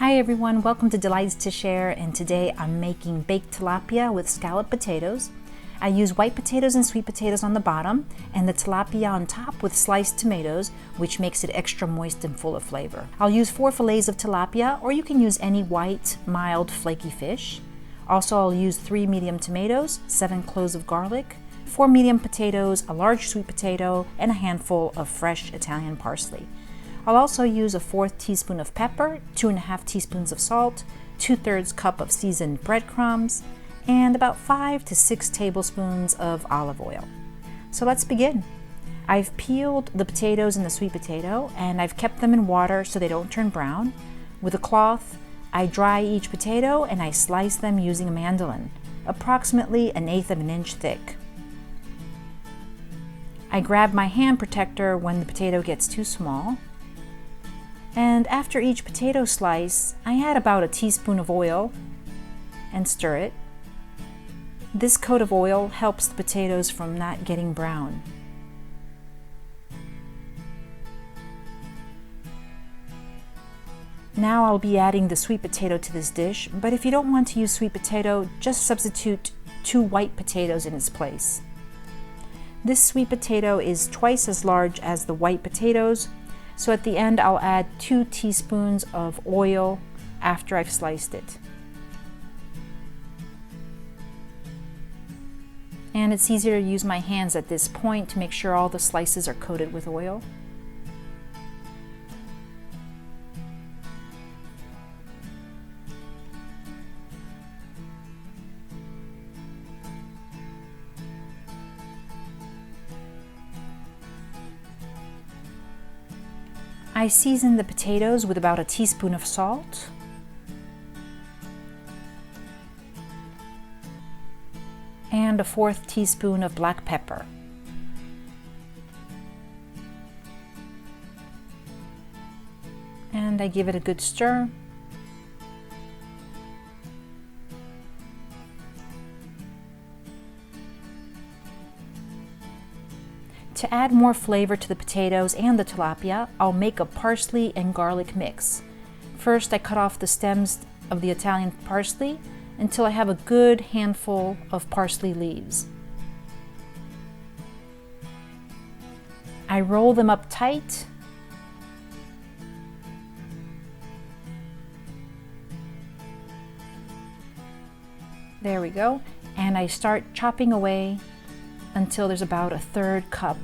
Hi everyone, welcome to Delights to Share, and today I'm making baked tilapia with scalloped potatoes. I use white potatoes and sweet potatoes on the bottom and the tilapia on top with sliced tomatoes, which makes it extra moist and full of flavor. I'll use 4 fillets of tilapia, or you can use any white, mild, flaky fish. Also, I'll use 3 medium tomatoes, 7 cloves of garlic, 4 medium potatoes, a large sweet potato, and a handful of fresh Italian parsley. I'll also use a 1/4 teaspoon of pepper, 2½ teaspoons of salt, 2/3 cup of seasoned breadcrumbs, and about 5 to 6 tablespoons of olive oil. So let's begin. I've peeled the potatoes and the sweet potato, and I've kept them in water so they don't turn brown. With a cloth, I dry each potato and I slice them using a mandolin, approximately 1/8 of an inch thick. I grab my hand protector when the potato gets too small. And after each potato slice, I add about a teaspoon of oil and stir it. This coat of oil helps the potatoes from not getting brown. Now I'll be adding the sweet potato to this dish, but if you don't want to use sweet potato, just substitute 2 white potatoes in its place. This sweet potato is twice as large as the white potatoes, so at the end I'll add 2 teaspoons of oil after I've sliced it. And it's easier to use my hands at this point to make sure all the slices are coated with oil. I season the potatoes with about a teaspoon of salt, and a 1/4 teaspoon of black pepper. And I give it a good stir. To add more flavor to the potatoes and the tilapia, I'll make a parsley and garlic mix. First, I cut off the stems of the Italian parsley until I have a good handful of parsley leaves. I roll them up tight. There we go. And I start chopping away until there's about a 1/3 cup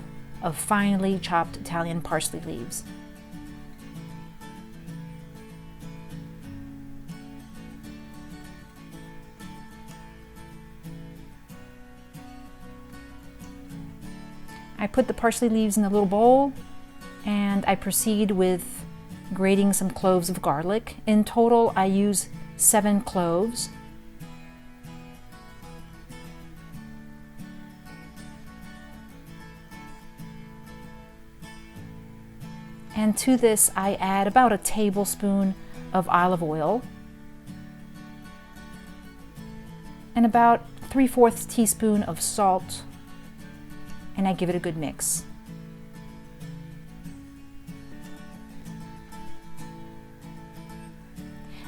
of finely chopped Italian parsley leaves. I put the parsley leaves in a little bowl and I proceed with grating some cloves of garlic. In total, I use 7 cloves. And to this, I add about a tablespoon of olive oil and about 3/4 teaspoon of salt, and I give it a good mix.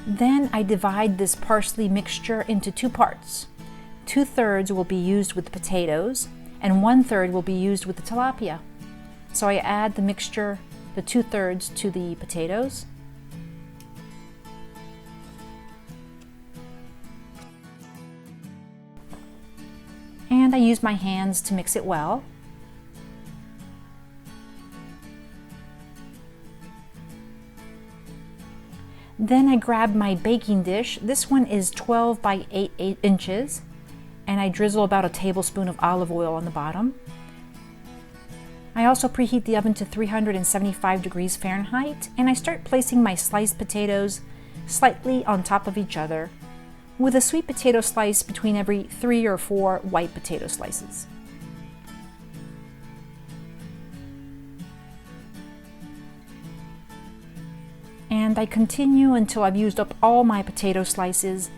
Then I divide this parsley mixture into 2 parts. 2/3 will be used with the potatoes and 1/3 will be used with the tilapia. So I add the mixture, the 2/3 to the potatoes. And I use my hands to mix it well. Then I grab my baking dish. This one is 12 by 8 inches, and I drizzle about a tablespoon of olive oil on the bottom. I also preheat the oven to 375 degrees Fahrenheit, and I start placing my sliced potatoes slightly on top of each other, with a sweet potato slice between every 3 or 4 white potato slices. And I continue until I've used up all my potato slices,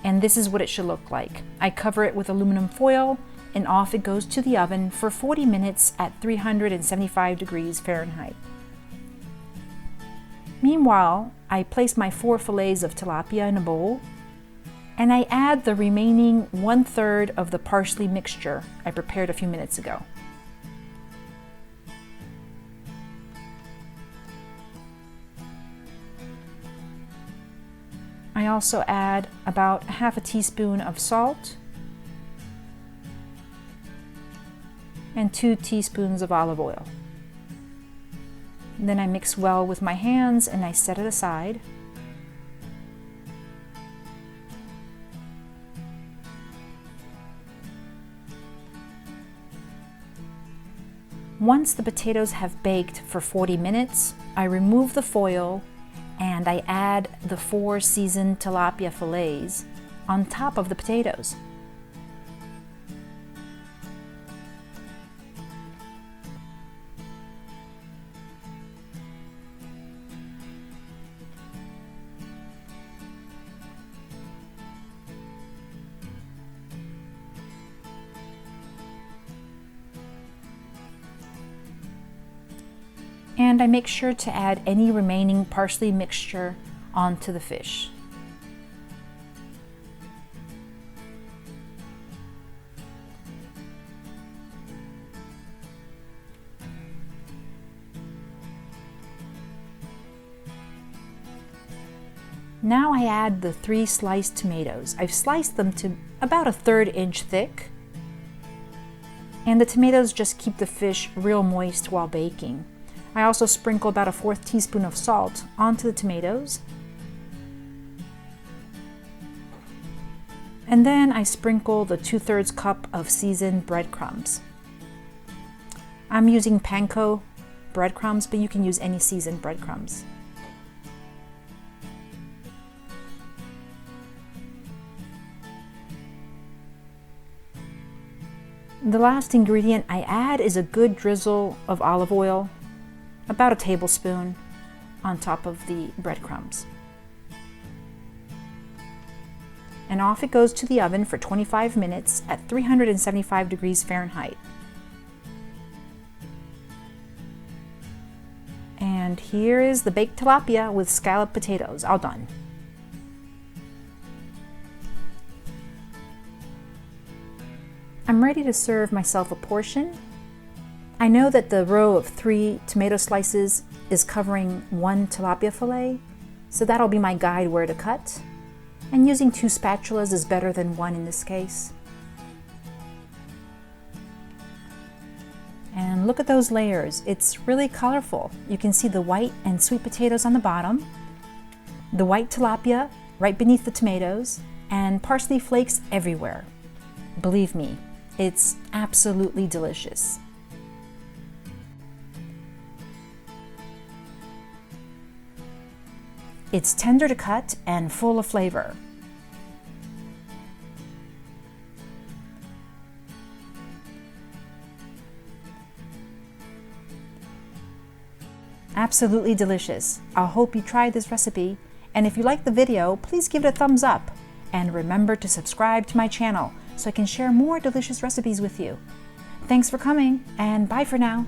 and this is what it should look like. I cover it with aluminum foil, and off it goes to the oven for 40 minutes at 375 degrees Fahrenheit. Meanwhile, I place my 4 fillets of tilapia in a bowl, and I add the remaining 1/3 of the parsley mixture I prepared a few minutes ago. I also add about 1/2 teaspoon of salt and 2 teaspoons of olive oil. Then I mix well with my hands and I set it aside. Once the potatoes have baked for 40 minutes, I remove the foil and I add the 4 seasoned tilapia fillets on top of the potatoes. And I make sure to add any remaining parsley mixture onto the fish. Now I add the 3 sliced tomatoes. I've sliced them to about a 1/3 inch thick. And the tomatoes just keep the fish real moist while baking. I also sprinkle about a 1/4 teaspoon of salt onto the tomatoes. And then I sprinkle the 2/3 cup of seasoned breadcrumbs. I'm using panko breadcrumbs, but you can use any seasoned breadcrumbs. The last ingredient I add is a good drizzle of olive oil, about a tablespoon, on top of the breadcrumbs. And off it goes to the oven for 25 minutes at 375 degrees Fahrenheit. And here is the baked tilapia with scalloped potatoes, all done. I'm ready to serve myself a portion. I know that the row of 3 tomato slices is covering 1 tilapia fillet, so that'll be my guide where to cut. And using 2 spatulas is better than 1 in this case. And look at those layers. It's really colorful. You can see the white and sweet potatoes on the bottom, the white tilapia right beneath the tomatoes, and parsley flakes everywhere. Believe me, it's absolutely delicious. It's tender to cut and full of flavor. Absolutely delicious. I hope you tried this recipe, and if you liked the video, please give it a thumbs up. And remember to subscribe to my channel so I can share more delicious recipes with you. Thanks for coming, and bye for now.